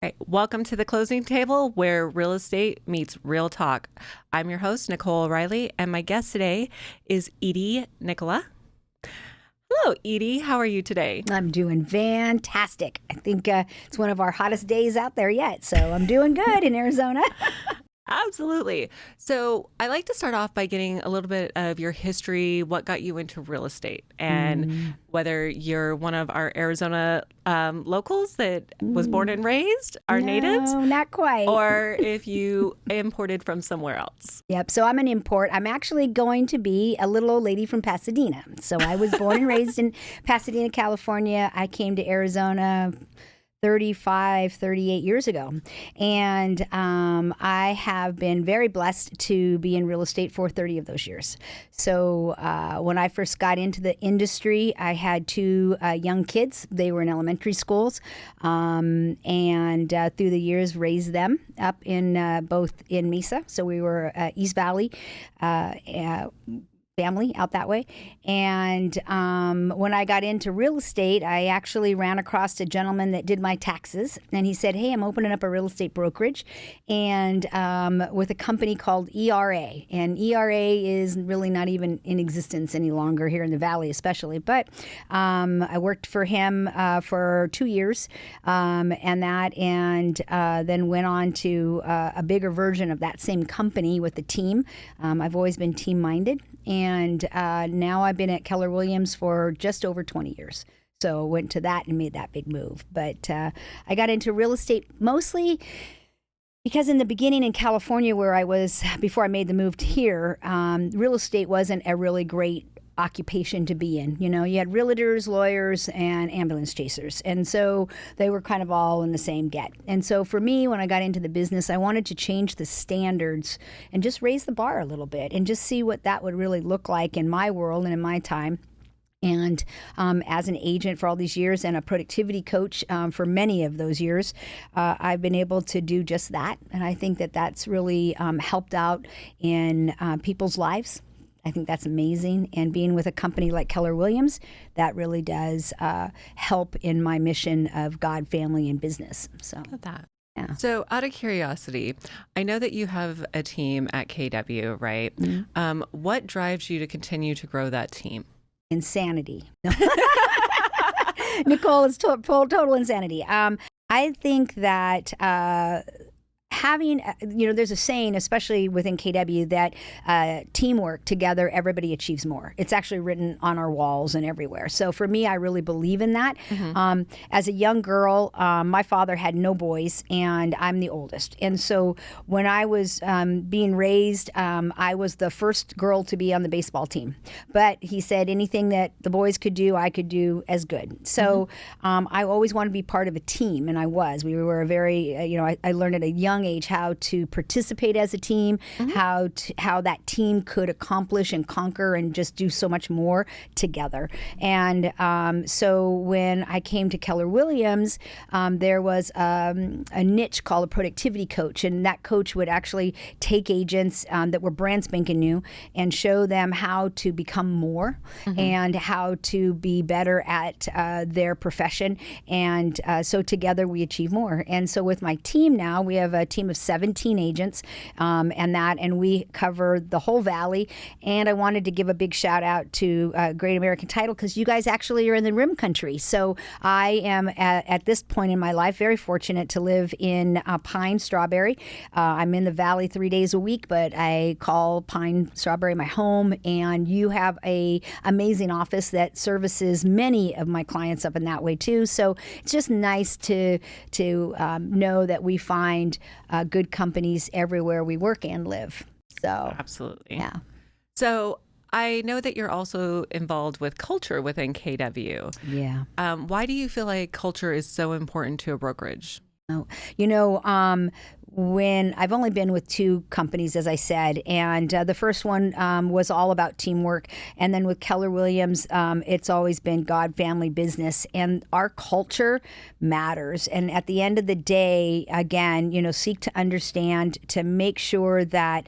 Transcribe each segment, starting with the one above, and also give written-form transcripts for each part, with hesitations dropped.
Right. Welcome to the closing table where real estate meets real talk. I'm your host, Nicole O'Reilly, and my guest today is Edyi Nickola. Hello, Edyi. How are you today? I'm doing fantastic. I think it's one of our hottest days out there yet, so I'm doing good in Arizona. Absolutely. So I like to start off by getting a little bit of your history, what got you into real estate, and whether you're one of our Arizona locals that was born and raised, our natives, No, not quite. or if you imported from somewhere else. Yep, so I'm an import. I'm actually going to be a little old lady from Pasadena. So I was born and raised in Pasadena, California. I came to Arizona 38 years ago. And I have been very blessed to be in real estate for 30 of those years. So when I first got into the industry, I had two young kids. They were in elementary schools. And through the years, raised them up in both in Mesa. So we were East Valley family out that way. And when I got into real estate, I actually ran across a gentleman that did my taxes. And he said, hey, I'm opening up a real estate brokerage and with a company called ERA. And ERA is really not even in existence any longer here in the Valley, especially. But I worked for him for 2 years and then went on to a bigger version of that same company with the team. I've always been team-minded. And now I've been at Keller Williams for just over 20 years. So went to that and made that big move. But I got into real estate mostly because in the beginning in California where I was, before I made the move to here, real estate wasn't a really great occupation to be in. You know, you had realtors, lawyers, and ambulance chasers. And so they were kind of all in the same get. And so for me, when I got into the business, I wanted to change the standards and just raise the bar a little bit and just see what that would really look like in my world and in my time. And as an agent for all these years and a productivity coach for many of those years, I've been able to do just that. And I think that that's really helped out in people's lives. I think that's amazing. And being with a company like Keller Williams, that really does help in my mission of God, family, and business. So That. yeah. So out of curiosity, I know that you have a team at KW, right? Mm-hmm. What drives you to continue to grow that team? Insanity. Nicole is total insanity. I think that having, there's a saying, especially within KW, that teamwork together, everybody achieves more. It's actually written on our walls and everywhere. So for me, I really believe in that. Mm-hmm. As a young girl, my father had no boys, and I'm the oldest. And so when I was being raised, I was the first girl to be on the baseball team. But he said anything that the boys could do, I could do as good. So I always wanted to be part of a team, and I was. We were a very, I learned at a young age how to participate as a team, how that team could accomplish and conquer and just do so much more together. And so when I came to Keller Williams, there was a niche called a productivity coach, and that coach would actually take agents that were brand spanking new and show them how to become more and how to be better at their profession. And so together we achieve more. And so with my team now, we have a team of 17 agents and we cover the whole Valley. And I wanted to give a big shout out to Great American Title because you guys actually are in the Rim Country. So I am at this point in my life very fortunate to live in Pine, Strawberry. I'm in the Valley 3 days a week, but I call Pine, Strawberry my home. And you have a amazing office that services many of my clients up in that way too. So it's just nice to know that we find good companies everywhere we work and live. So absolutely. Yeah. So I know that you're also involved with culture within KW. Yeah. Why do you feel like culture is so important to a brokerage? Oh, when I've only been with two companies, as I said, and the first one was all about teamwork. And then with Keller Williams, it's always been God, family, business. And our culture matters. And at the end of the day, again, seek to understand, to make sure that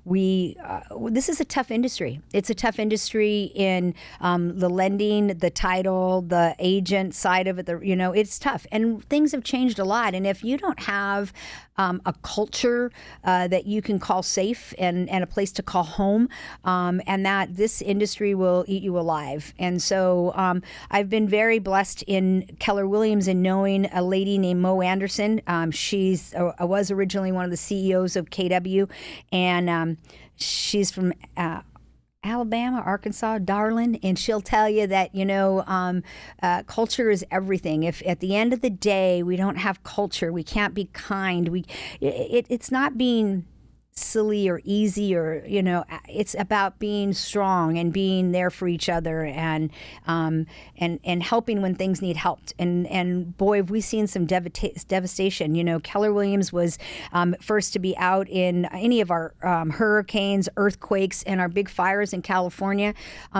this is a tough industry. It's a tough industry in the lending, the title, the agent side of it. It's tough, and things have changed a lot. And if you don't have a culture that you can call safe and a place to call home, and that this industry will eat you alive. And so I've been very blessed in Keller Williams in knowing a lady named Mo Anderson. She's was originally one of the CEOs of KW, and she's from Alabama, Arkansas, darling, and she'll tell you that, culture is everything. If at the end of the day we don't have culture, we can't be kind. It's not being silly or easy, or it's about being strong and being there for each other, and helping when things need help. And boy, have we seen some devastation. Keller Williams was first to be out in any of our hurricanes, earthquakes, and our big fires in California.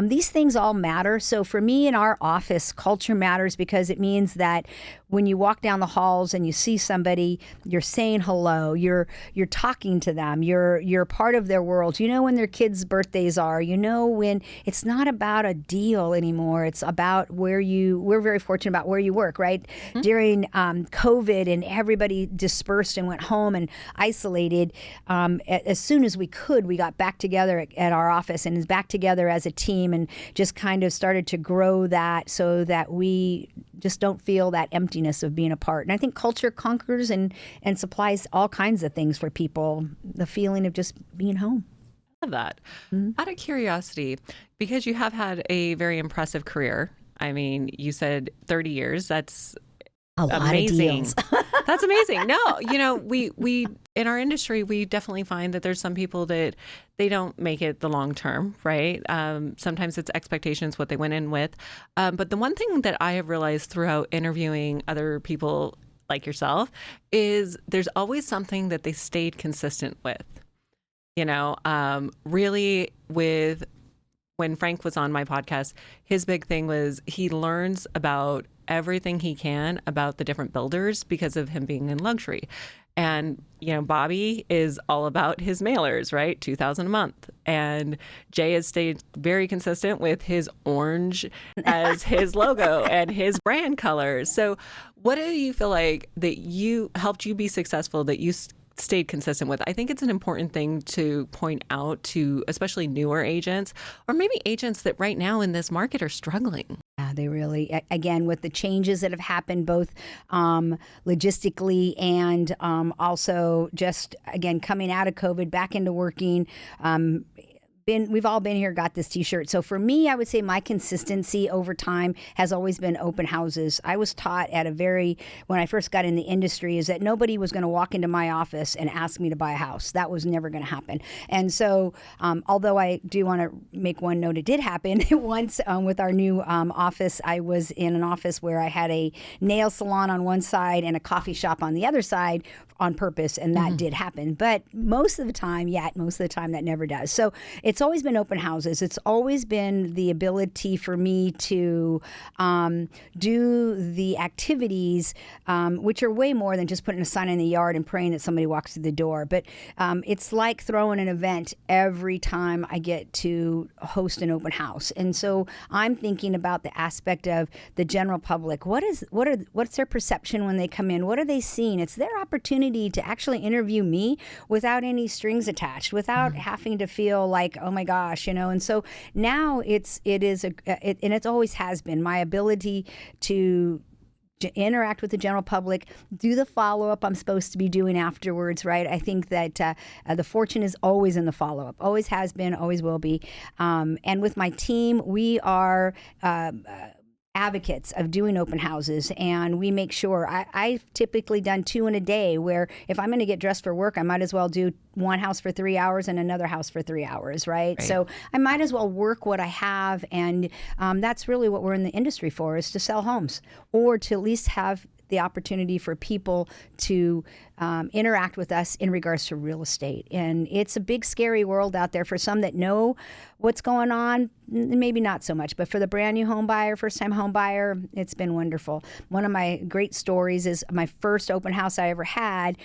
These things all matter. So for me in our office, culture matters, because it means that when you walk down the halls and you see somebody, you're saying hello, you're talking to them, you're part of their world. When their kids' birthdays are, when it's not about a deal anymore. It's about we're very fortunate about where you work, right? Mm-hmm. During COVID and everybody dispersed and went home and isolated, as soon as we could, we got back together at our office and is back together as a team, and just kind of started to grow that so that we just don't feel that emptiness of being apart. And I think culture conquers and supplies all kinds of things for people, the feeling of just being home. I love that. Mm-hmm. Out of curiosity, because you have had a very impressive career, I mean, you said 30 years, that's a lot amazing. Of deals. That's amazing. No, we in our industry, we definitely find that there's some people that they don't make it the long term, right? Sometimes it's expectations, what they went in with. But the one thing that I have realized throughout interviewing other people like yourself is there's always something that they stayed consistent with. Really with when Frank was on my podcast, his big thing was he learns about everything he can about the different builders because of him being in luxury. And, Bobby is all about his mailers, right? $2,000 a month. And Jay has stayed very consistent with his orange as his logo and his brand colors. So what do you feel like that helped you be successful, that you stayed consistent with? I think it's an important thing to point out to especially newer agents, or maybe agents that right now in this market are struggling. Yeah, they really, again, with the changes that have happened, both logistically and also just, again, coming out of COVID, back into working, we've all been here, got this t-shirt. So for me, I would say my consistency over time has always been open houses. I was taught when I first got in the industry, is that nobody was going to walk into my office and ask me to buy a house. That was never going to happen. And so, although I do want to make one note, it did happen once with our new office. I was in an office where I had a nail salon on one side and a coffee shop on the other side on purpose, and that did happen. But most of the time that never does. So it's always been open houses. It's always been the ability for me to do the activities, which are way more than just putting a sign in the yard and praying that somebody walks through the door. But it's like throwing an event every time I get to host an open house. And so I'm thinking about the aspect of the general public. What's their perception when they come in? What are they seeing? It's their opportunity to actually interview me without any strings attached, without having to feel like, oh my gosh, and so now and it always has been my ability to interact with the general public, do the follow-up I'm supposed to be doing afterwards, right? I think that the fortune is always in the follow-up, always has been, always will be. And with my team, we are advocates of doing open houses, and we make sure I've typically done 2 in a day, where if I'm going to get dressed for work, I might as well do one house for 3 hours and another house for 3 hours, right? So I might as well work what I have, and that's really what we're in the industry for, is to sell homes, or to at least have the opportunity for people to interact with us in regards to real estate. And it's a big, scary world out there for some that know what's going on, maybe not so much. But for the brand new home buyer, first time home buyer, it's been wonderful. One of my great stories is my first open house I ever had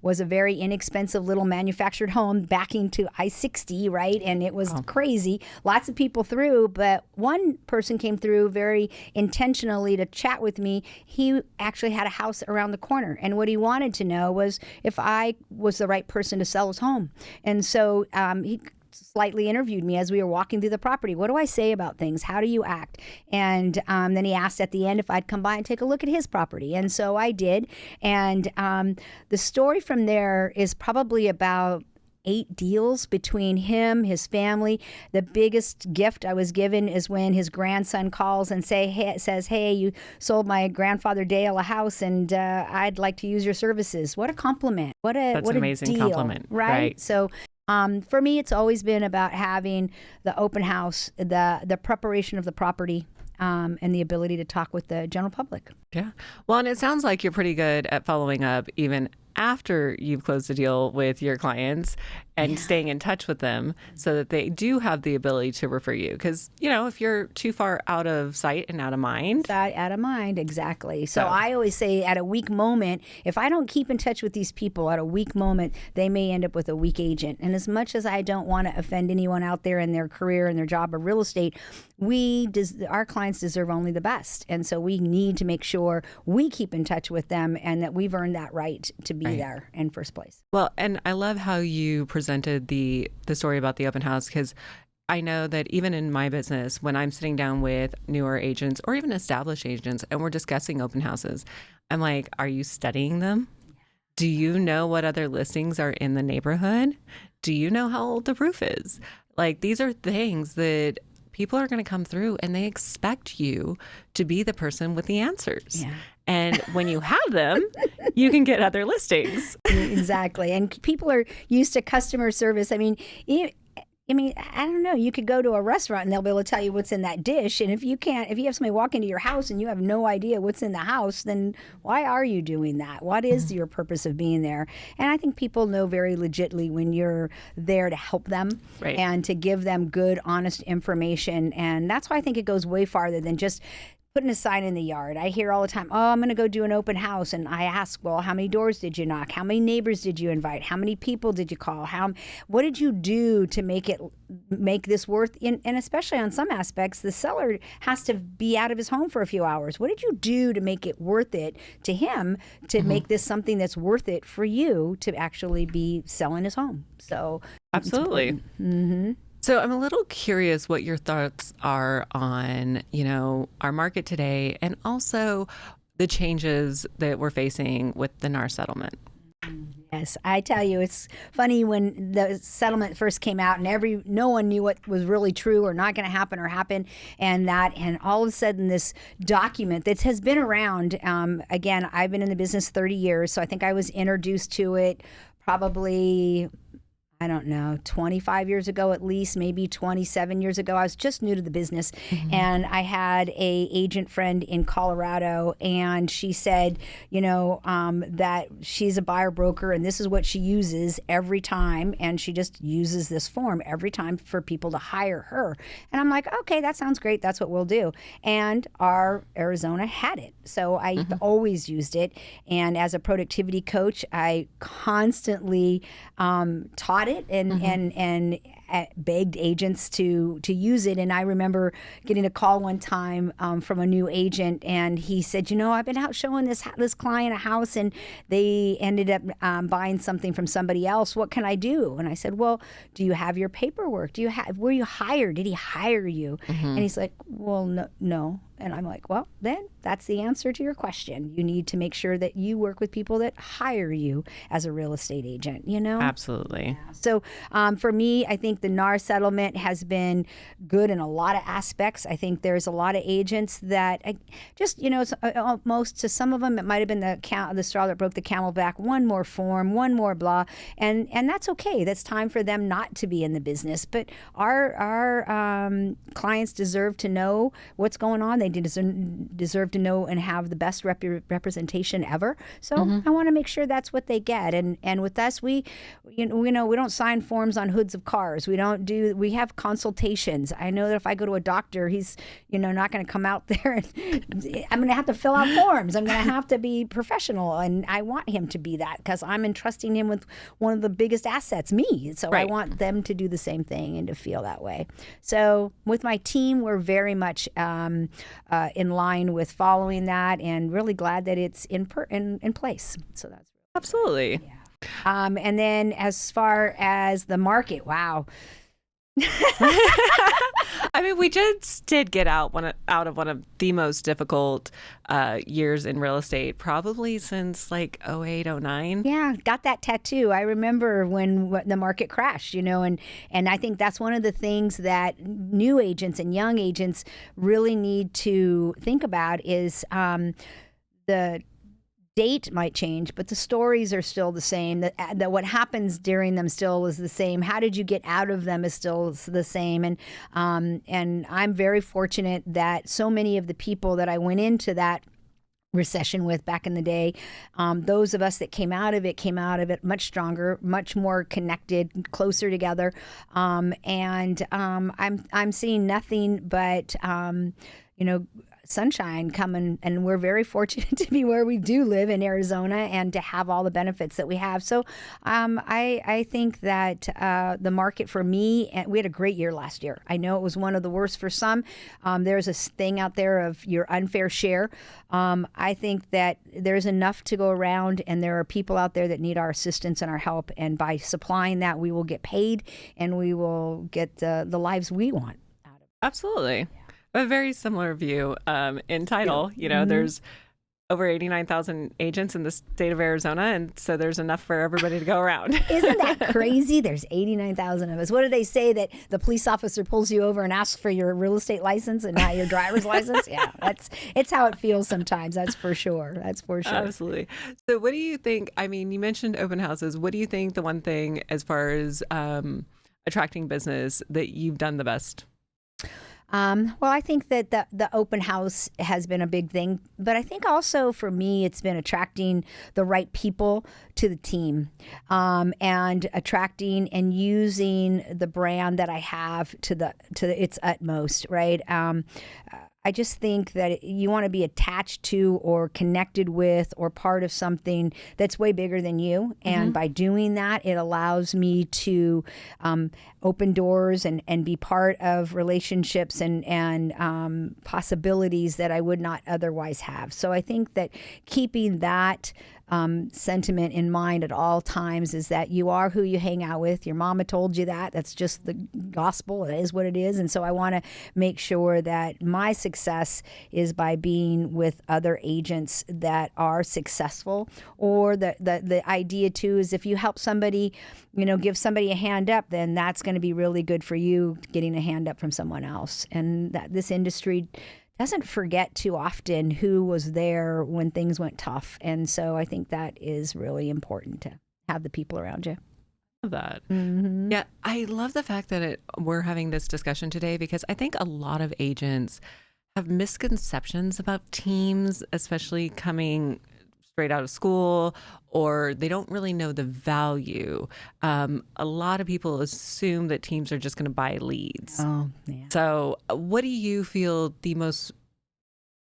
was a very inexpensive little manufactured home backing to I-60, right? And it was crazy. Lots of people through, but one person came through very intentionally to chat with me. He actually had a house around the corner, and what he wanted to know was if I was the right person to sell his home. And so he slightly interviewed me as we were walking through the property. What do I say about things? How do you act? And then he asked at the end if I'd come by and take a look at his property. And so I did. And the story from there is probably about 8 deals between him, his family. The biggest gift I was given is when his grandson calls and says, hey, you sold my grandfather Dale a house and I'd like to use your services. What a compliment. That's an amazing deal, compliment. Right? So for me, it's always been about having the open house, the preparation of the property, and the ability to talk with the general public. Yeah. Well, and it sounds like you're pretty good at following up even after you've closed a deal with your clients and staying in touch with them so that they do have the ability to refer you. Because, if you're too far out of sight and out of mind. Out of mind, exactly. So I always say at a weak moment, if I don't keep in touch with these people at a weak moment, they may end up with a weak agent. And as much as I don't want to offend anyone out there in their career and their job of real estate, our clients deserve only the best. And so we need to make sure we keep in touch with them and that we've earned that right to be there in first place. Well, and I love how you presented the story about the open house, because I know that even in my business, when I'm sitting down with newer agents or even established agents and we're discussing open houses, I'm like, are you studying them? Do you know what other listings are in the neighborhood? Do you know how old the roof is? Like, these are things that people are going to come through and they expect you to be the person with the answers. Yeah. And when you have them, you can get other listings. Exactly. And people are used to customer service. I mean, I don't know. You could go to a restaurant and they'll be able to tell you what's in that dish. And if you have somebody walk into your house and you have no idea what's in the house, then why are you doing that? What is your purpose of being there? And I think people know very legitimately when you're there to help them and to give them good, honest information. And that's why I think it goes way farther than just putting a sign in the yard. I hear all the time, I'm going to go do an open house. And I ask, well, how many doors did you knock? How many neighbors did you invite? How many people did you call? What did you do to make this worth? And especially on some aspects, the seller has to be out of his home for a few hours. What did you do to make it worth it to him to make this something that's worth it for you to actually be selling his home? So absolutely. Mm-hmm. So I'm a little curious what your thoughts are on, our market today and also the changes that we're facing with the NAR settlement. Yes, I tell you, it's funny when the settlement first came out and no one knew what was really true or not going to happen or happen, and all of a sudden this document that has been around, again, I've been in the business 30 years, so I think I was introduced to it probably, I don't know, 25 years ago at least, maybe 27 years ago. I was just new to the business. Mm-hmm. And I had a agent friend in Colorado, and she said, that she's a buyer broker and this is what she uses every time. And she just uses this form every time for people to hire her. And I'm like, okay, that sounds great. That's what we'll do. And our Arizona had it. So I always used it. And as a productivity coach, I constantly taught it and begged agents to use it. And I remember getting a call one time from a new agent, and he said, I've been out showing this client a house and they ended up buying something from somebody else. What can I do? And I said, well, do you have your paperwork? Were you hired? Did he hire you? And he's like, well, no. And I'm like, well, then that's the answer to your question. You need to make sure that you work with people that hire you as a real estate agent, Absolutely. Yeah. So for me, I think the NAR settlement has been good in a lot of aspects. I think there's a lot of agents that almost to some of them, it might have been the straw that broke the camel back, one more form, one more blah. And that's okay. That's time for them not to be in the business. But our clients deserve to know what's going on. They deserve to know and have the best representation ever. So I want to make sure that's what they get. And with us, we don't sign forms on hoods of cars. We have consultations. I know that if I go to a doctor, he's not going to come out there and I'm going to have to fill out forms. I'm going to have to be professional, and I want him to be that because I'm entrusting him with one of the biggest assets, me. So I want them to do the same thing and to feel that way. So with my team, we're very much in line with following that, and really glad that it's in place. So that's absolutely. Yeah. And then as far as the market, wow. I mean, we just did get out of one of the most difficult years in real estate, probably since like 08, 09. Yeah, got that tattoo. I remember when the market crashed, and I think that's one of the things that new agents and young agents really need to think about is the date might change, but the stories are still the same. That what happens during them still is the same. How did you get out of them is still the same. And I'm very fortunate that so many of the people that I went into that recession with back in the day, those of us that came out of it much stronger, much more connected, closer together. And I'm seeing nothing but sunshine coming, and we're very fortunate to be where we do live in Arizona and to have all the benefits that we have. So I think that the market for me, and we had a great year last year. I know it was one of the worst for some. There's a thing out there of your unfair share. I think that there's enough to go around, and there are people out there that need our assistance and our help, and by supplying that, we will get paid and we will get the lives we want out of it. Absolutely. A very similar view in title. There's over 89,000 agents in the state of Arizona, and so there's enough for everybody to go around. Isn't that crazy? There's 89,000 of us. What do they say, that the police officer pulls you over and asks for your real estate license and not your driver's license? Yeah, it's how it feels sometimes. That's for sure. Absolutely. So what do you think? I mean, you mentioned open houses. What do you think the one thing as far as attracting business that you've done the best? Well, I think that the open house has been a big thing, but I think also for me, it's been attracting the right people to the team, and attracting and using the brand that I have to its utmost, right? I just think that you want to be attached to or connected with or part of something that's way bigger than you. And by doing that, it allows me to open doors and be part of relationships and possibilities that I would not otherwise have. So I think that keeping that sentiment in mind at all times is that you are who you hang out with. Your mama told you that. That's just the gospel. It is what it is. And so I want to make sure that my success is by being with other agents that are successful. Or the idea too is if you help somebody, give somebody a hand up, then that's going to be really good for you getting a hand up from someone else. And that this industry doesn't forget too often who was there when things went tough. And so I think that is really important to have the people around you. Love that. Yeah, I love the fact that we're having this discussion today, because I think a lot of agents have misconceptions about teams, especially coming straight out of school, or they don't really know the value. A lot of people assume that teams are just going to buy leads. Oh, yeah. So what do you feel the most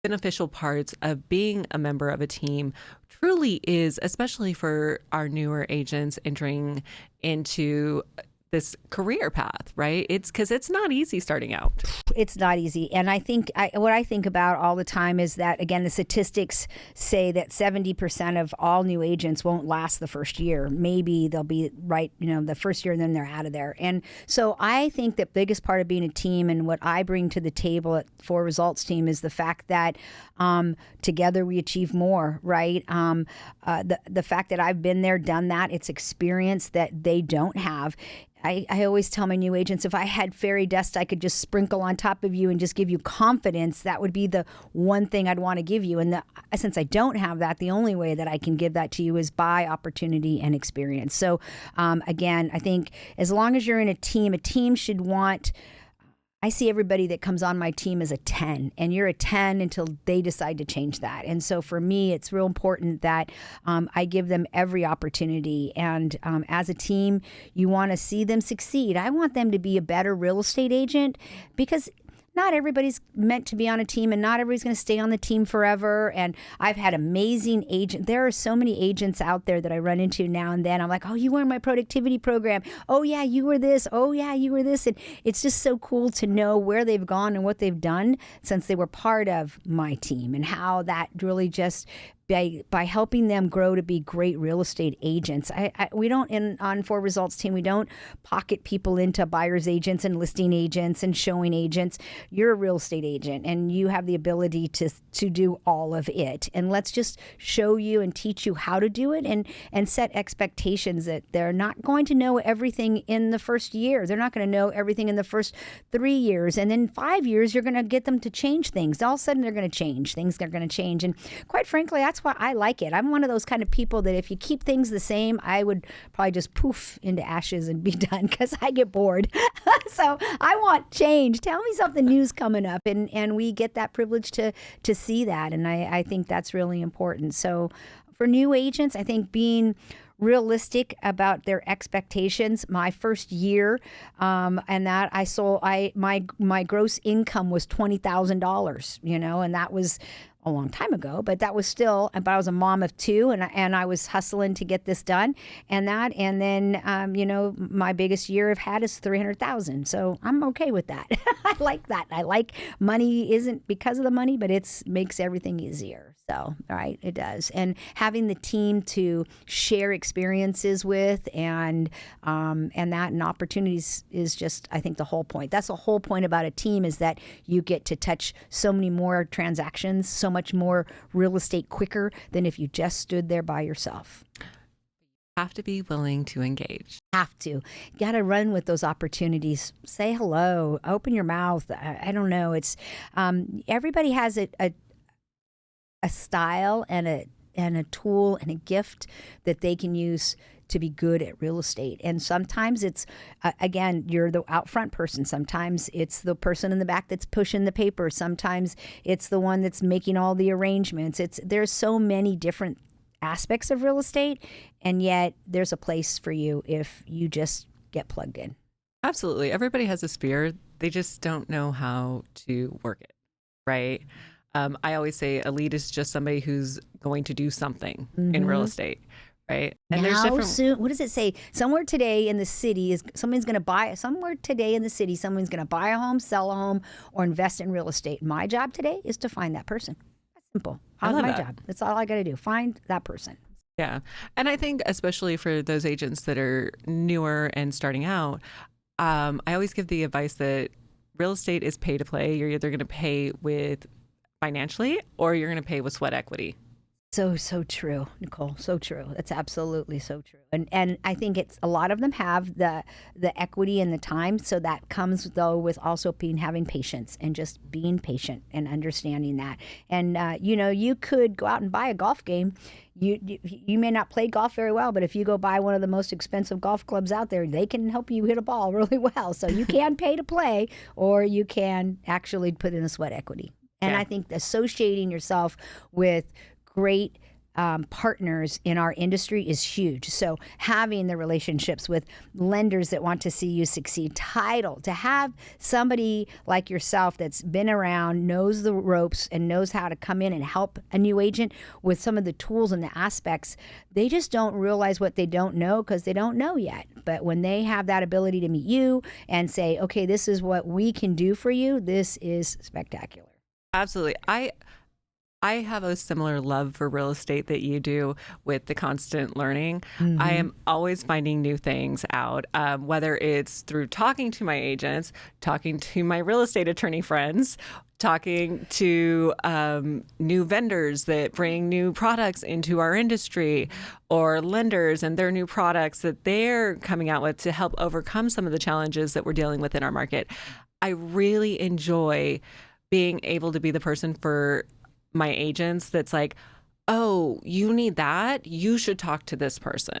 beneficial parts of being a member of a team truly is, especially for our newer agents entering into this career path, right? It's because it's not easy starting out. It's not easy. And I think what I think about all the time is that, again, the statistics say that 70% of all new agents won't last the first year. Maybe they'll be the first year, and then they're out of there. And so I think the biggest part of being a team, and what I bring to the table at For Results team, is the fact that together we achieve more, right? The fact that I've been there, done that, it's experience that they don't have. I always tell my new agents, if I had fairy dust I could just sprinkle on top of you and just give you confidence, that would be the one thing I'd want to give you. And since I don't have that, the only way that I can give that to you is by opportunity and experience. So again, I think as long as you're in a team should want, I see everybody that comes on my team as a 10, and you're a 10 until they decide to change that. And so for me, it's real important that I give them every opportunity. And as a team, you want to see them succeed. I want them to be a better real estate agent, because not everybody's meant to be on a team, and not everybody's going to stay on the team forever. And I've had amazing agents. There are so many agents out there that I run into now and then. I'm like, oh, you were in my productivity program. Oh, yeah, you were this. Oh, yeah, you were this. And it's just so cool to know where they've gone and what they've done since they were part of my team, and how that really just by helping them grow to be great real estate agents. We don't, on For Results team, we don't pocket people into buyer's agents and listing agents and showing agents. You're a real estate agent, and you have the ability to do all of it. And let's just show you and teach you how to do it, and set expectations that they're not going to know everything in the first year. They're not going to know everything in the first 3 years. And then 5 years, you're going to get them to change things. All of a sudden, they're going to change. Things are going to change. And quite frankly, that's why I like it. I'm one of those kind of people that if you keep things the same, I would probably just poof into ashes and be done, because I get bored. So I want change. Tell me something new's coming up, and we get that privilege to see that. And I think that's really important. So for new agents, I think being realistic about their expectations. My first year, and that I sold, my gross income was $20,000, and that was a long time ago, but that was still, but I was a mom of two, and I was hustling to get this done, and then, my biggest year I've had is 300,000. So I'm okay with that. I like that. I like money isn't because of the money, but makes everything easier. So, right, it does. And having the team to share experiences with and opportunities is just, I think, the whole point. That's the whole point about a team, is that you get to touch so many more transactions, so much more real estate quicker than if you just stood there by yourself. Have to be willing to engage. Have to. You got to run with those opportunities. Say hello. Open your mouth. I don't know. It's everybody has a style and a tool and a gift that they can use to be good at real estate. And sometimes it's, again, you're the out front person. Sometimes it's the person in the back that's pushing the paper. Sometimes it's the one that's making all the arrangements. There's so many different aspects of real estate, and yet there's a place for you if you just get plugged in. Absolutely. Everybody has a spear. They just don't know how to work it, right? I always say a lead is just somebody who's going to do something in real estate, right? And now, there's different. Soon, what does it say? Somewhere today in the city someone's going to buy a home, sell a home, or invest in real estate. My job today is to find that person. That's simple. That's my job. That's all I got to do. Find that person. Yeah. And I think especially for those agents that are newer and starting out, I always give the advice that real estate is pay to play. You're either going to pay with financially, or you're going to pay with sweat equity. So true, Nicole. So true. That's absolutely so true. And I think it's a lot of them have the equity and the time. So that comes though with also having patience and just being patient and understanding that. And you could go out and buy a golf game. You may not play golf very well, but if you go buy one of the most expensive golf clubs out there, they can help you hit a ball really well. So you can pay to play, or you can actually put in a sweat equity. And yeah. I think associating yourself with great partners in our industry is huge. So having the relationships with lenders that want to see you succeed, title, to have somebody like yourself that's been around, knows the ropes, and knows how to come in and help a new agent with some of the tools and the aspects, they just don't realize what they don't know because they don't know yet. But when they have that ability to meet you and say, okay, this is what we can do for you, this is spectacular. Absolutely. I have a similar love for real estate that you do with the constant learning. Mm-hmm. I am always finding new things out, whether it's through talking to my agents, talking to my real estate attorney friends, talking to new vendors that bring new products into our industry, or lenders and their new products that they're coming out with to help overcome some of the challenges that we're dealing with in our market. I really enjoy being able to be the person for my agents that's like, oh, you need that? You should talk to this person.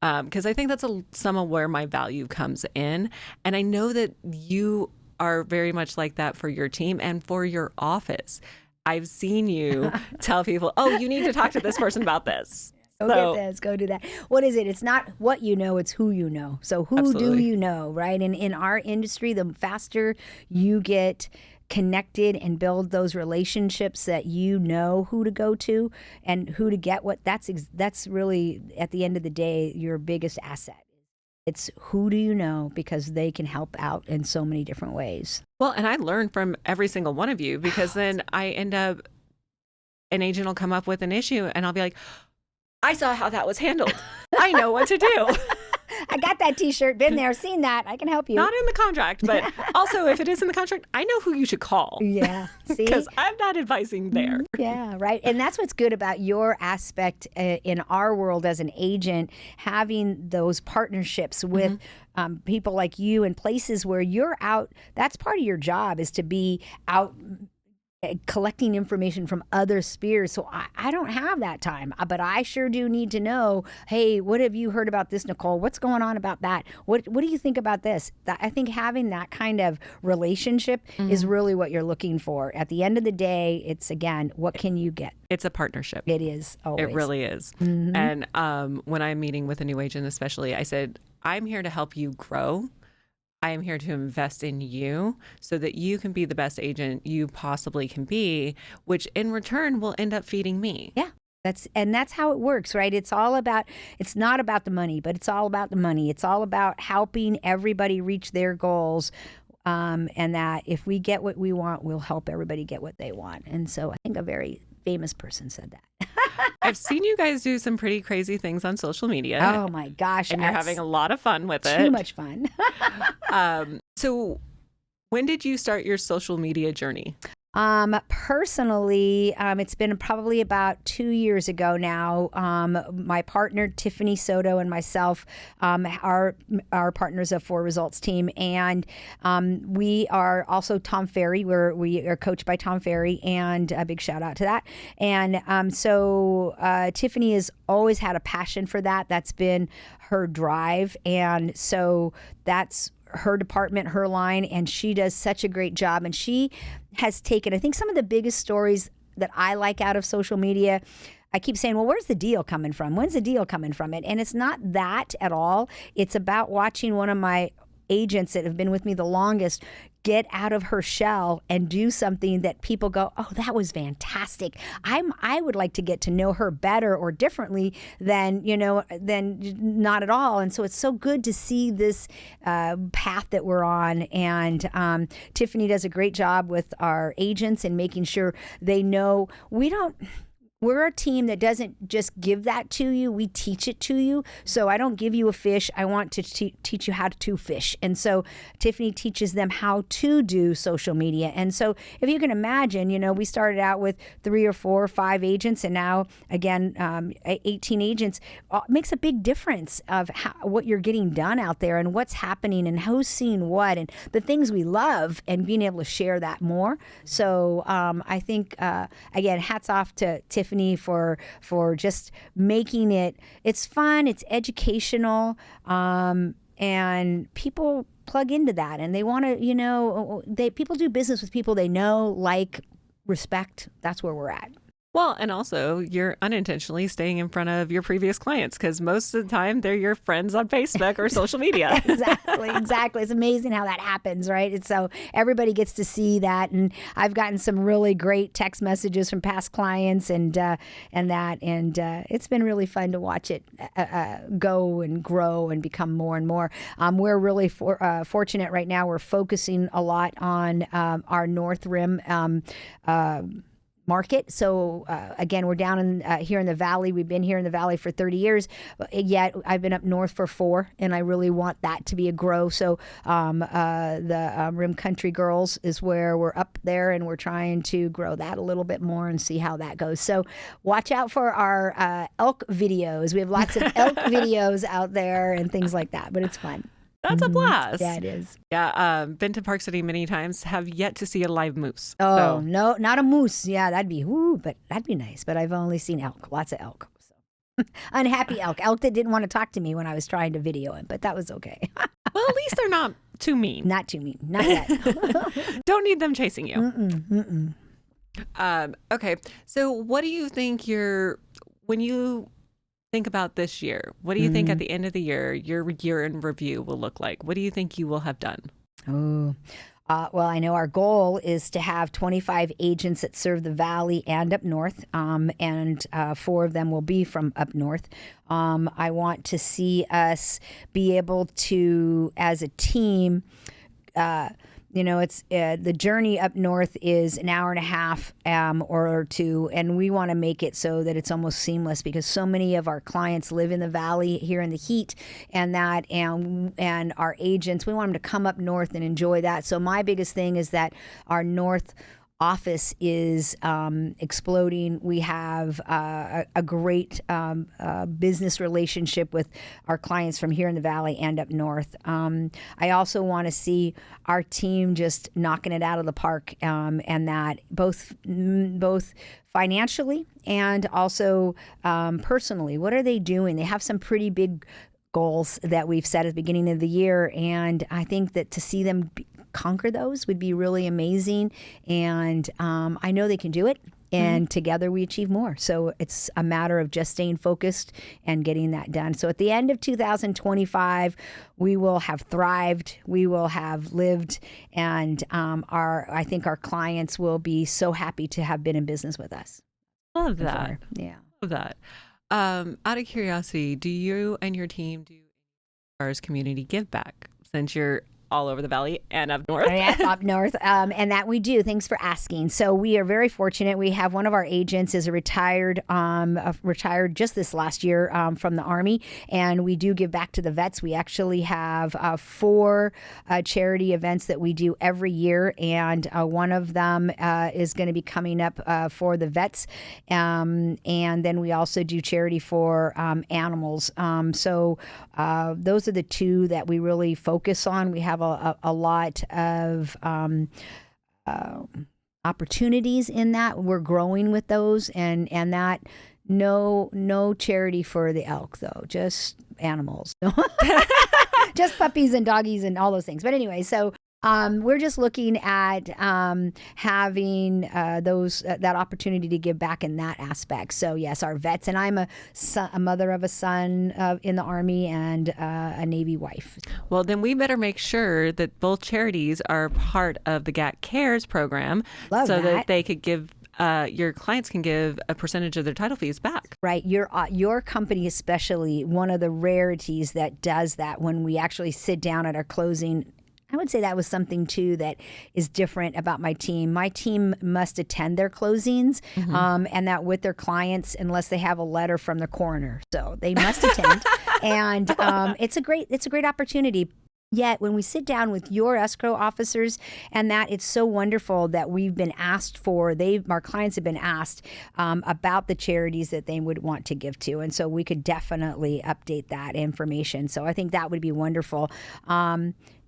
Because I think that's some of where my value comes in. And I know that you are very much like that for your team and for your office. I've seen you tell people, oh, you need to talk to this person about this. Go get this, go do that. What is it? It's not what you know, it's who you know. So who Absolutely. do you know, right? And in our industry, the faster you get connected and build those relationships that you know who to go to and who to get what, that's really, at the end of the day, your biggest asset. It's who do you know, because they can help out in so many different ways. Well, and I learn from every single one of you, because then I end up, an agent will come up with an issue and I'll be like, I saw how that was handled. I know what to do. I got that T-shirt, been there, seen that. I can help you. Not in the contract, but also if it is in the contract, I know who you should call. Yeah, see? Because I'm not advising there. Yeah, right. And that's what's good about your aspect in our world as an agent, having those partnerships with people like you in places where you're out. That's part of your job, is to be out collecting information from other spheres. So I don't have that time, but I sure do need to know, hey, what have you heard about this, Nicole? What's going on about that? What do you think about this? I think having that kind of relationship is really what you're looking for. At the end of the day, it's, again, what can you get? It's a partnership. It is always. It really is. And when I'm meeting with a new agent especially, I said, I'm here to help you grow. I am here to invest in you so that you can be the best agent you possibly can be, which in return will end up feeding me. Yeah. That's how it works, right? It's not about the money, but it's all about the money. It's all about helping everybody reach their goals. And that if we get what we want, we'll help everybody get what they want. And so I think a very famous person said that. I've seen you guys do some pretty crazy things on social media. Oh my gosh. And you're having a lot of fun with it. Too much fun. So when did you start your social media journey? Personally, it's been probably about 2 years ago now. My partner, Tiffany Soto, and myself are partners of 4 Results team. And we are also Tom Ferry. We are coached by Tom Ferry, and a big shout out to that. And so Tiffany has always had a passion for that. That's been her drive. And so that's her department, her line, and she does such a great job. And she has taken, I think, some of the biggest stories that I like out of social media. I keep saying, well, where's the deal coming from? When's the deal coming from it? And it's not that at all. It's about watching one of my agents that have been with me the longest get out of her shell and do something that people go, oh, that was fantastic. I would like to get to know her better or differently than not at all. And so it's so good to see this path that we're on. And Tiffany does a great job with our agents and making sure they know we're a team that doesn't just give that to you. We teach it to you. So I don't give you a fish. I want to teach you how to fish. And so Tiffany teaches them how to do social media. And so if you can imagine, we started out with 3 or 4 or 5 agents, and now, again, 18 agents. It makes a big difference of what you're getting done out there and what's happening and who's seeing what and the things we love, and being able to share that more. So I think, again, hats off to Tiffany for just making it's fun, it's educational, and people plug into that, and they want to, people do business with people they know, like, respect. That's where we're at. Well, and also you're unintentionally staying in front of your previous clients, because most of the time they're your friends on Facebook or social media. Exactly. It's amazing how that happens, right? It's so everybody gets to see that. And I've gotten some really great text messages from past clients and it's been really fun to watch it go and grow and become more and more. We're really fortunate right now. We're focusing a lot on our North Rim market. So again, we're down here in the Valley. We've been here in the Valley for 30 years, yet I've been up north for 4, and I really want that to be a grow. So the Rim Country Girls is where we're up there, and we're trying to grow that a little bit more and see how that goes. So watch out for our elk videos. We have lots of elk videos out there and things like that, but it's fun. That's a blast. Yeah, it is. Yeah, been to Park City many times. Have yet to see a live moose. Oh, no, not a moose. Yeah, that'd be nice. But I've only seen elk, lots of elk. So. Unhappy elk that didn't want to talk to me when I was trying to video him, but that was okay. Well, at least they're not too mean. Not too mean. Not yet. Don't need them chasing you. Mm-mm, mm-mm. Okay. So what do you think when you think about this year, what do you think at the end of the year, your year in review will look like? What do you think you will have done? Oh, well, I know our goal is to have 25 agents that serve the Valley and up north, and 4 of them will be from up north. I want to see us be able to, as a team, it's the journey up north is an hour and a half or 2, and we want to make it so that it's almost seamless because so many of our clients live in the Valley here in the heat, and our agents, we want them to come up north and enjoy that. So my biggest thing is that our north office is exploding. We have a great business relationship with our clients from here in the Valley and up north. I also want to see our team just knocking it out of the park, and that both financially and also personally. What are they doing? They have some pretty big goals that we've set at the beginning of the year, and I think that to see them conquer those would be really amazing. And I know they can do it. And together we achieve more. So it's a matter of just staying focused and getting that done. So at the end of 2025, we will have thrived, we will have lived, and I think our clients will be so happy to have been in business with us. Love that. Yeah. Love that. Out of curiosity, do you and your team do as community give back since you're all over the Valley and up north? Yeah, up north, and that we do. Thanks for asking. So we are very fortunate. We have one of our agents is retired just this last year from the Army, and we do give back to the vets. We actually have 4 charity events that we do every year, and one of them is going to be coming up for the vets, and then we also do charity for animals. So those are the 2 that we really focus on. We have a lot of opportunities in that. We're growing with those, and that no charity for the elk though, just animals, just puppies and doggies and all those things. But anyway, so we're just looking at having that opportunity to give back in that aspect. So yes, our vets, and I'm a mother of a son in the Army and a Navy wife. Well, then we better make sure that both charities are part of the GAT Cares program, that they could give. Your clients can give a percentage of their title fees back. Right. Your company, especially, one of the rarities that does that when we actually sit down at our closing. I would say that was something, too, that is different about my team. My team must attend their closings and that with their clients unless they have a letter from the coroner. So they must attend. And it's a great opportunity. Yet when we sit down with your escrow officers and that, it's so wonderful that we've been asked our clients have been asked about the charities that they would want to give to. And so we could definitely update that information. So I think that would be wonderful.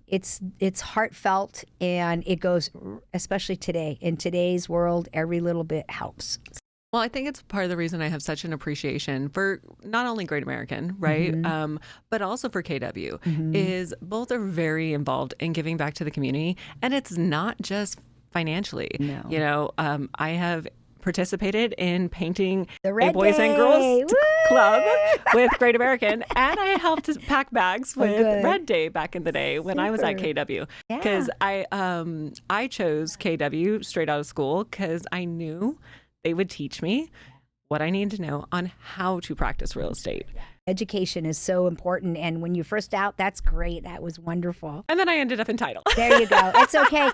It's heartfelt, and it goes, especially today. In today's world, every little bit helps. Well, I think it's part of the reason I have such an appreciation for not only Great American, right, but also for KW, is both are very involved in giving back to the community, and it's not just financially. No. I have participated in painting the Red a Boys Day. and Girls Woo! Club with Great American, and I helped pack bags with good. Red Day back in the day when I was at KW, because I chose KW straight out of school because I knew they would teach me what I need to know on how to practice real estate. Education is so important, and when you're first out, that's great. That was wonderful. And then I ended up in title. There you go. It's okay.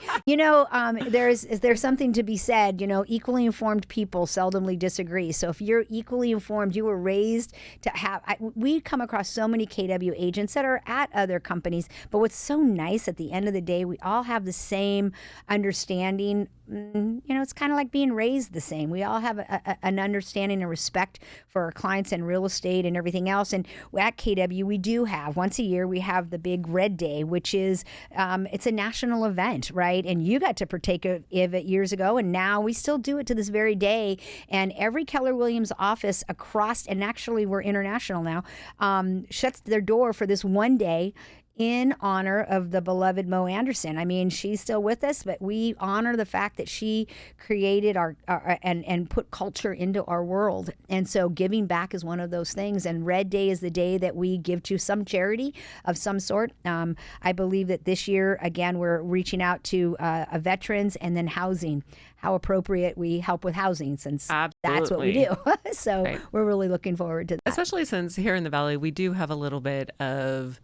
There's something to be said. Equally informed people seldomly disagree. So if you're equally informed, you were raised to have. We come across so many KW agents that are at other companies, but what's so nice at the end of the day, we all have the same understanding. It's kind of like being raised the same. We all have an understanding and respect for our clients and real estate and everything else. And at KW, we do have, once a year, we have the big Red Day, which is, it's a national event, right? And you got to partake of it years ago, and now we still do it to this very day. And every Keller Williams office across, and actually we're international now, shuts their door for this one day in honor of the beloved Mo Anderson. I mean, she's still with us, but we honor the fact that she created our and put culture into our world. And so giving back is one of those things. And Red Day is the day that we give to some charity of some sort. I believe that this year, again, we're reaching out to veterans and then housing. How appropriate we help with housing, since that's what we do. So we're really looking forward to that. Especially since here in the Valley, we do have a little bit of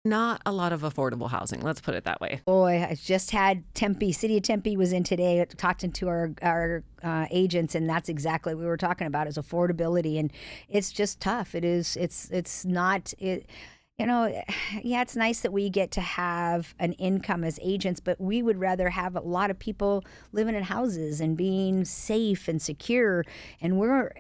not a lot of affordable housing. Let's put it that way. Boy, I just had Tempe, City of Tempe was in today, talking to our agents, and that's exactly what we were talking about, is affordability. And it's just tough. It's not. Yeah, it's nice that we get to have an income as agents, but we would rather have a lot of people living in houses and being safe and secure. And we're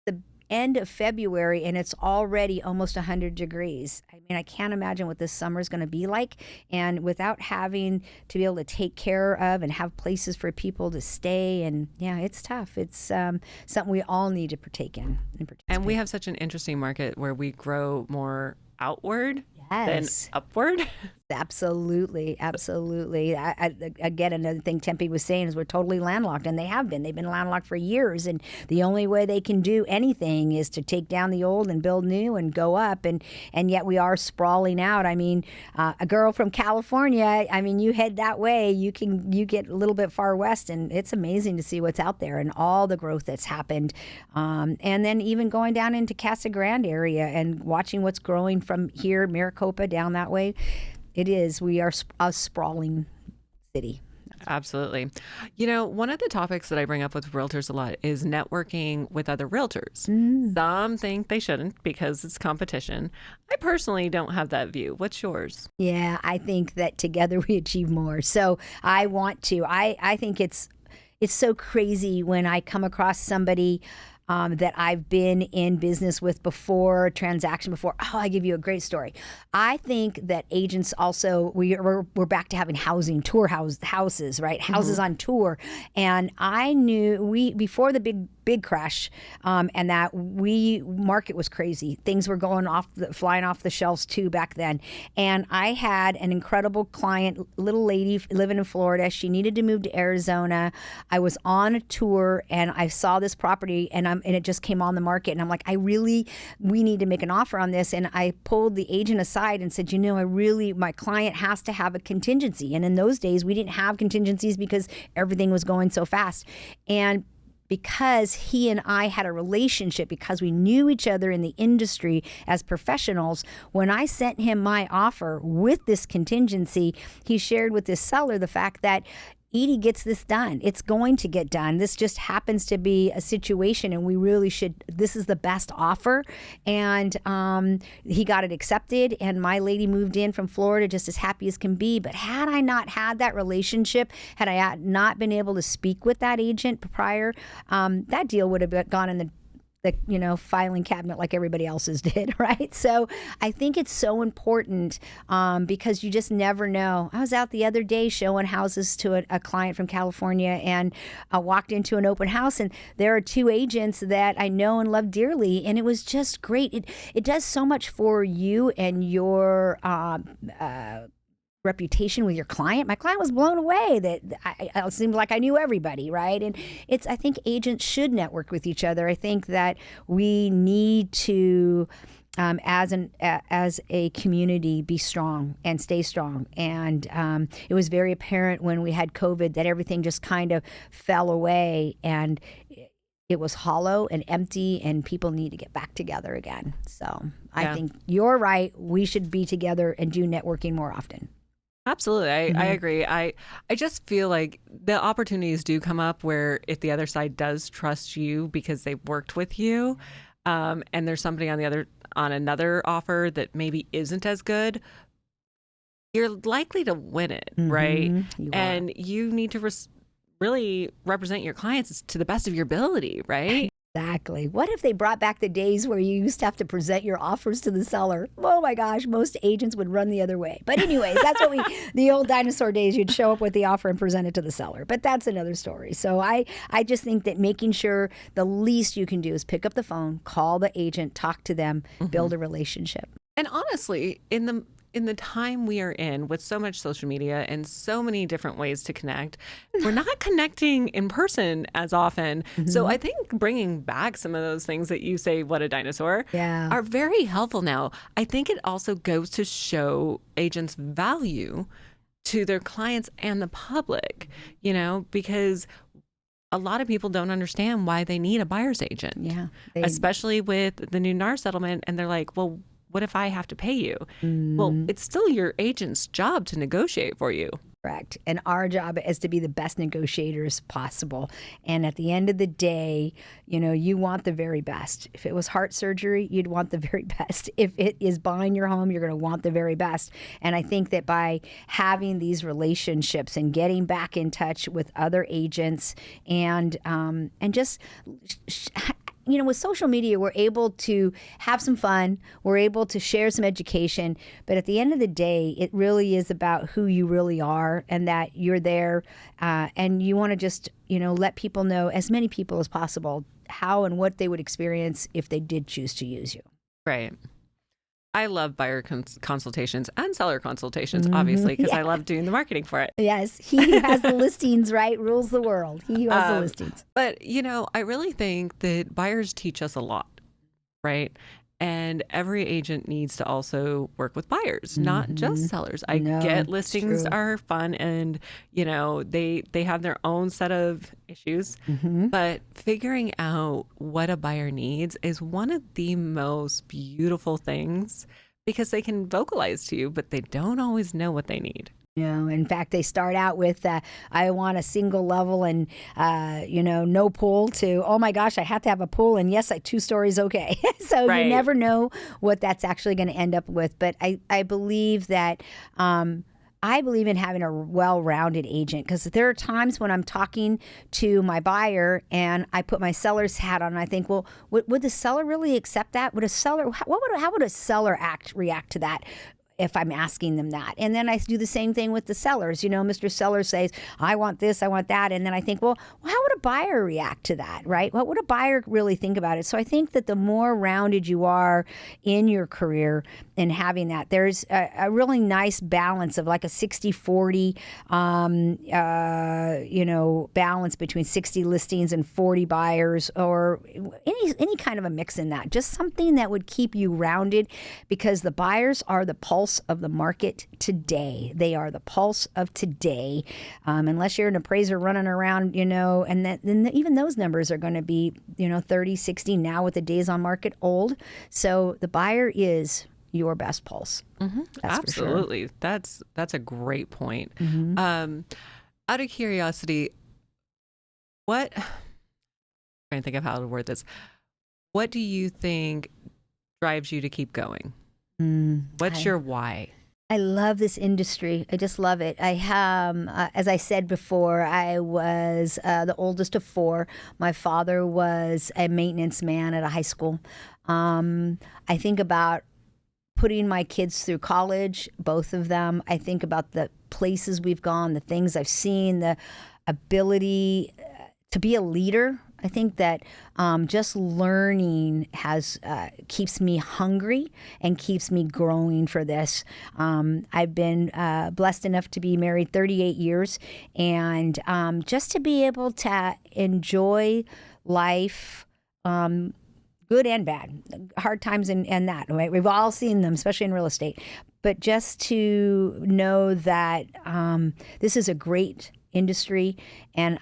the end of February and it's already almost 100 degrees. I mean, I can't imagine what this summer is going to be like. And without having to be able to take care of and have places for people to stay, and yeah, it's tough. It's something we all need to partake in. And we have such an interesting market where we grow more outward than upward. Absolutely. Again, another thing Tempe was saying is we're totally landlocked, and they have been. They've been landlocked for years, and the only way they can do anything is to take down the old and build new and go up, and yet we are sprawling out. I mean, a girl from California, I mean, you head that way, you get a little bit far west, and it's amazing to see what's out there and all the growth that's happened. And then even going down into Casa Grande area and watching what's growing from here, Maricopa, down that way. We are a sprawling city. Absolutely. You know, one of the topics that I bring up with realtors a lot is networking with other realtors. Some think they shouldn't because it's competition. I personally don't have that view. What's yours? Yeah, I think that together we achieve more. So I want to. I think it's so crazy when I come across somebody that I've been in business with before, transaction before. Oh, I give you a great story. I think that agents also, we're back to having houses, right? Houses on tour. And I knew before the big crash, and that market was crazy. Things were flying off the shelves too back then. And I had an incredible client, little lady living in Florida. She needed to move to Arizona. I was on a tour and I saw this property and it just came on the market. And I'm like, we need to make an offer on this. And I pulled the agent aside and said, my client has to have a contingency. And in those days, we didn't have contingencies because everything was going so fast. And because he and I had a relationship, because we knew each other in the industry as professionals, when I sent him my offer with this contingency, he shared with this seller the fact that Edyi gets this done. It's going to get done. This just happens to be a situation, and we really should. This is the best offer. And he got it accepted, and my lady moved in from Florida just as happy as can be. But had I not had that relationship, had I not been able to speak with that agent prior, that deal would have gone in the filing cabinet like everybody else's did, right? So I think it's so important because you just never know. I was out the other day showing houses to a client from California, and I walked into an open house, and there are two agents that I know and love dearly, and it was just great. It does so much for you and your reputation with your client. My client was blown away that it seemed like I knew everybody, right? And I think agents should network with each other. I think that we need to, as a community, be strong and stay strong. And it was very apparent when we had COVID that everything just kind of fell away, and it was hollow and empty, and people need to get back together again. So I think you're right. We should be together and do networking more often. Absolutely. I agree. I just feel like the opportunities do come up where if the other side does trust you because they've worked with you, and there's somebody on another offer that maybe isn't as good, you're likely to win it, right? And you need to really represent your clients to the best of your ability, right? Exactly. What if they brought back the days where you used to have to present your offers to the seller? Oh my gosh, most agents would run the other way. But anyways, that's what the old dinosaur days, you'd show up with the offer and present it to the seller. But that's another story. So I just think that making sure the least you can do is pick up the phone, call the agent, talk to them, build a relationship. And honestly, in the time we are in with so much social media and so many different ways to connect, we're not connecting in person as often. So I think bringing back some of those things that you say, what a dinosaur, Yeah. are very helpful now. I think it also goes to show agents' value to their clients and the public, because a lot of people don't understand why they need a buyer's agent. Yeah. Especially with the new NAR settlement. And they're like, well, what if I have to pay you? Well, it's still your agent's job to negotiate for you. Correct. And our job is to be the best negotiators possible. And at the end of the day, you want the very best. If it was heart surgery, you'd want the very best. If it is buying your home, you're going to want the very best. And I think that by having these relationships and getting back in touch with other agents and just with social media, we're able to have some fun. We're able to share some education. But at the end of the day, it really is about who you really are and that you're there. And you want to just, let people know, as many people as possible, how and what they would experience if they did choose to use you. Right. I love buyer consultations and seller consultations, obviously, because I love doing the marketing for it. Yes. He who has the listings, right, rules the world. He who has the listings. But, I really think that buyers teach us a lot, right? And every agent needs to also work with buyers, not just sellers. I get listings are fun and, they have their own set of issues. But figuring out what a buyer needs is one of the most beautiful things because they can vocalize to you, but they don't always know what they need. In fact, they start out with, I want a single level and, no pool to, oh my gosh, I have to have a pool. And yes, 2 stories. Okay. So you never know what that's actually going to end up with. But I believe that, I believe in having a well-rounded agent because there are times when I'm talking to my buyer and I put my seller's hat on and I think, well, would the seller really accept that? How would a seller react to that? If I'm asking them that. And then I do the same thing with the sellers. Mr. Seller says, I want this, I want that. And then I think, well, how would a buyer react to that, right? What would a buyer really think about it? So I think that the more rounded you are in your career and having that, there's a really nice balance of like a 60-40, balance between 60 listings and 40 buyers or any kind of a mix in that. Just something that would keep you rounded because the buyers are the pulse of the market today. They are the pulse of today. Unless you're an appraiser running around, and then even those numbers are going to be, 30, 60 now with the days on market old. So the buyer is your best pulse. Absolutely. For sure. That's a great point. Out of curiosity, I'm trying to think of how to word this. What do you think drives you to keep going? What's your why? I love this industry. I just love it. I have, as I said before, I was the oldest of 4. My father was a maintenance man at a high school. I think about putting my kids through college, both of them. I think about the places we've gone, the things I've seen, the ability to be a leader. I think that just learning keeps me hungry and keeps me growing for this. I've been blessed enough to be married 38 years and just to be able to enjoy life, good and bad, hard times and that. Right? We've all seen them, especially in real estate. But just to know that this is a great industry. And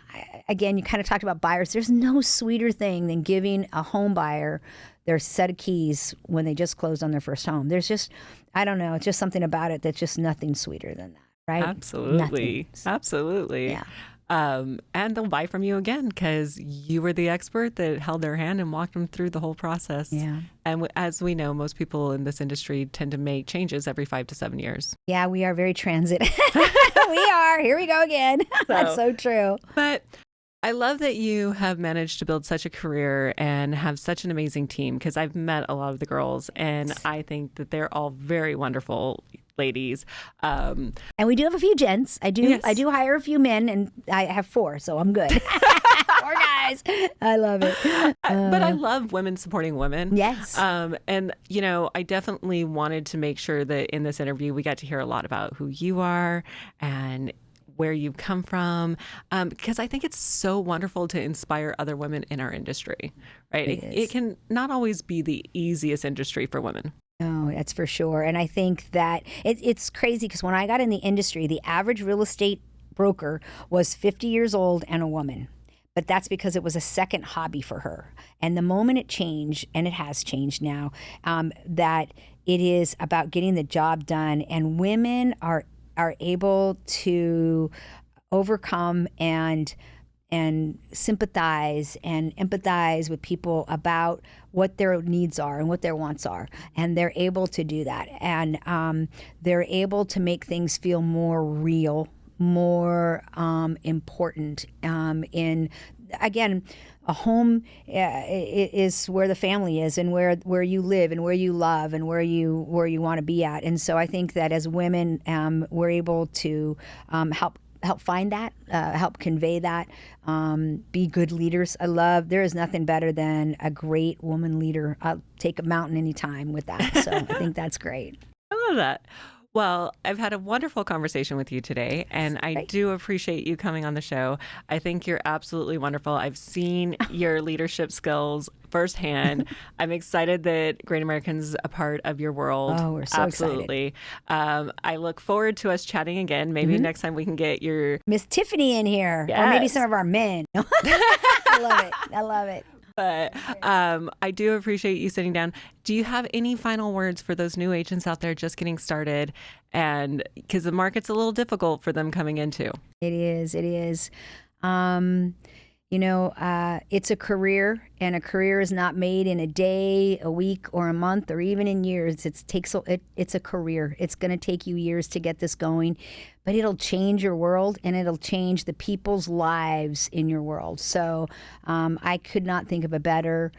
again, you kind of talked about buyers. There's no sweeter thing than giving a home buyer their set of keys when they just closed on their first home. There's just, I don't know, it's just something about it that's just nothing sweeter than that, right? Absolutely. Nothing. Absolutely. Yeah. And they'll buy from you again because you were the expert that held their hand and walked them through the whole process. Yeah. And as we know, most people in this industry tend to make changes every 5 to 7 years. Yeah, we are very transit. We are. Here we go again. That's so true. But I love that you have managed to build such a career and have such an amazing team because I've met a lot of the girls and I think that they're all very wonderful ladies. And we do have a few gents. I do hire a few men and I have 4, so I'm good. Poor guys. I love it. But I love women supporting women. Yes. And, I definitely wanted to make sure that in this interview, we got to hear a lot about who you are and where you come from, because I think it's so wonderful to inspire other women in our industry, right? It can not always be the easiest industry for women. No, that's for sure. And I think that it's crazy because when I got in the industry, the average real estate broker was 50 years old and a woman. But that's because it was a second hobby for her. And the moment it changed, and it has changed now, that it is about getting the job done, and women are able to overcome and sympathize and empathize with people about what their needs are and what their wants are. And they're able to do that. And they're able to make things feel more real, more important. Again, a home is where the family is, and where you live and where you love and where you want to be at. And so I think that as women, we're able to help find that, help convey that, be good leaders. There is nothing better than a great woman leader. I'll take a mountain anytime with that. So I think that's great. I love that. Well, I've had a wonderful conversation with you today, and I do appreciate you coming on the show. I think you're absolutely wonderful. I've seen your leadership skills firsthand. I'm excited that Great American's a part of your world. Oh, we're so absolutely excited. I look forward to us chatting again. Maybe next time we can get your Miss Tiffany in here, yes. or maybe some of our men. I love it. I love it. But I do appreciate you sitting down. Do you have any final words for those new agents out there just getting started? And because the market's a little difficult for them coming into. It is. It is. It's a career, and a career is not made in a day, a week, or a month, or even in years. It's a career. It's going to take you years to get this going, but it'll change your world, and it'll change the people's lives in your world. So I could not think of a better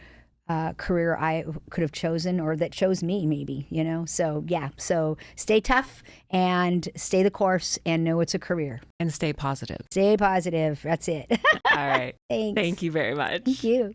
career I could have chosen, or that chose me, maybe, So yeah, so stay tough and stay the course, and know it's a career. And stay positive. Stay positive. That's it. All right. Thanks. Thank you very much. Thank you.